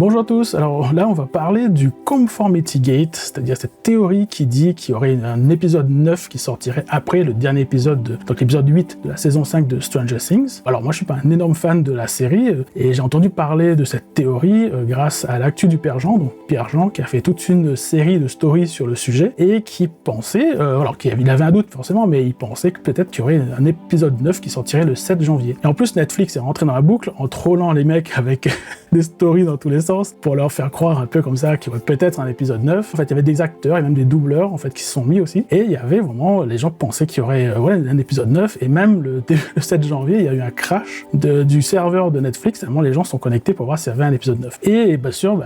Bonjour à tous, alors là on va parler du Conformity Gate, c'est-à-dire cette théorie qui dit qu'il y aurait un épisode 9 qui sortirait après le dernier épisode, donc l'épisode 8 de la saison 5 de Stranger Things. Alors moi je suis pas un énorme fan de la série, et j'ai entendu parler de cette théorie grâce à l'actu du Père Jean, donc Pierre Jean qui a fait toute une série de stories sur le sujet, et qui pensait, alors il avait un doute forcément, mais il pensait que peut-être qu'il y aurait un épisode 9 qui sortirait le 7 janvier. Et en plus Netflix est rentré dans la boucle en trollant les mecs avec des stories dans tous les sens pour leur faire croire un peu comme ça qu'il y aurait peut-être un épisode 9. En fait, il y avait des acteurs et même des doubleurs en fait qui se sont mis aussi. Et il y avait vraiment, les gens pensaient qu'il y aurait un épisode 9, et même le 7 janvier, il y a eu un crash du serveur de Netflix, tellement les gens sont connectés pour voir s'il y avait un épisode 9. Et bien sûr,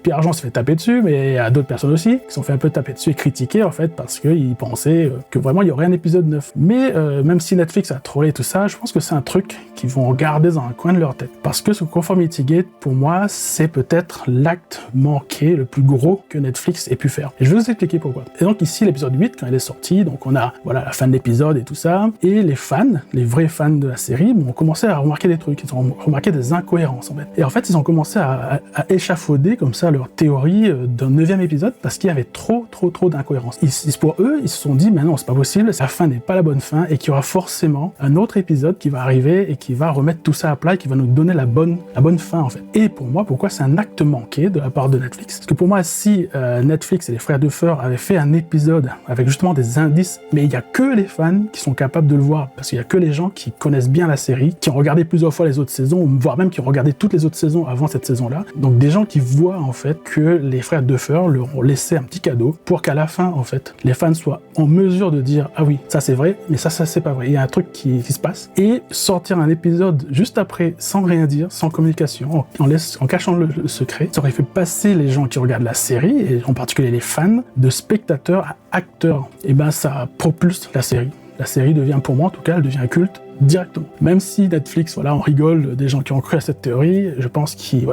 Pierre Jean se fait taper dessus, mais il y a d'autres personnes aussi qui se sont fait un peu taper dessus et critiquer en fait parce qu'ils pensaient que vraiment il y aurait un épisode 9. Mais même si Netflix a trollé tout ça, je pense que c'est un truc qu'ils vont garder dans un coin de leur tête. Parce que ce Conformity Gate, pour moi, c'est peut-être l'acte manqué le plus gros que Netflix ait pu faire. Et je vais vous expliquer pourquoi. Et donc ici, l'épisode 8, quand il est sorti, donc on a la fin de l'épisode et tout ça, et les fans, les vrais fans de la série, ont commencé à remarquer des trucs, ils ont remarqué des incohérences en fait. Et en fait, ils ont commencé à échafauder comme ça leur théorie d'un 9e épisode parce qu'il y avait trop d'incohérences. Pour eux, ils se sont dit, mais non, c'est pas possible, la fin n'est pas la bonne fin, et qu'il y aura forcément un autre épisode qui va arriver et qui va remettre tout ça à plat et qui va nous donner la bonne fin en fait. Et pour moi, pourquoi c'est un acte manqué de la part de Netflix? Parce que pour moi, si Netflix et les frères Duffer avaient fait un épisode avec justement des indices, mais il y a que les fans qui sont capables de le voir, parce qu'il y a que les gens qui connaissent bien la série, qui ont regardé plusieurs fois les autres saisons, voire même qui ont regardé toutes les autres saisons avant cette saison-là. Donc des gens qui voient en fait que les frères Duffer leur ont laissé un petit cadeau pour qu'à la fin, en fait, les fans soient en mesure de dire ah oui, ça c'est vrai, mais ça c'est pas vrai. Il y a un truc qui se passe, et sortir un épisode juste après sans rien dire, sans communication, en cachant le secret, ça aurait fait passer les gens qui regardent la série, et en particulier les fans, de spectateurs à acteurs. Et ça propulse la série. La série devient, pour moi en tout cas, elle devient culte directement. Même si Netflix, on rigole des gens qui ont cru à cette théorie, je pense qu'ils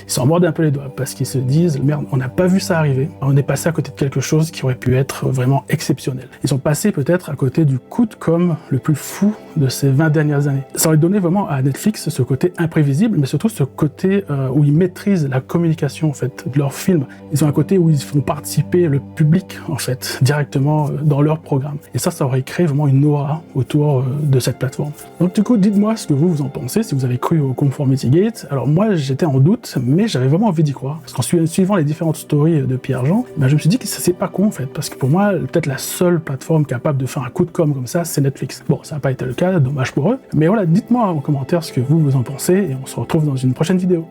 s'en mordent un peu les doigts, parce qu'ils se disent, merde, on n'a pas vu ça arriver, on est passé à côté de quelque chose qui aurait pu être vraiment exceptionnel. Ils sont passés peut-être à côté du coup de com' le plus fou de ces 20 dernières années. Ça aurait donné vraiment à Netflix ce côté imprévisible, mais surtout ce côté où ils maîtrisent la communication en fait de leurs films. Ils ont un côté où ils font participer le public en fait directement dans leur programme. Et ça aurait créé vraiment une aura autour de cette plateforme. Donc du coup, dites-moi ce que vous en pensez, si vous avez cru au Conformity Gate. Alors moi, j'étais en doute, mais j'avais vraiment envie d'y croire. Parce qu'en suivant les différentes stories de Pierre Jean, je me suis dit que ça c'est pas con en fait, parce que pour moi, peut-être la seule plateforme capable de faire un coup de com' comme ça, c'est Netflix. Bon, ça n'a pas été le cas, dommage pour eux. Mais dites-moi en commentaire ce que vous en pensez, et on se retrouve dans une prochaine vidéo.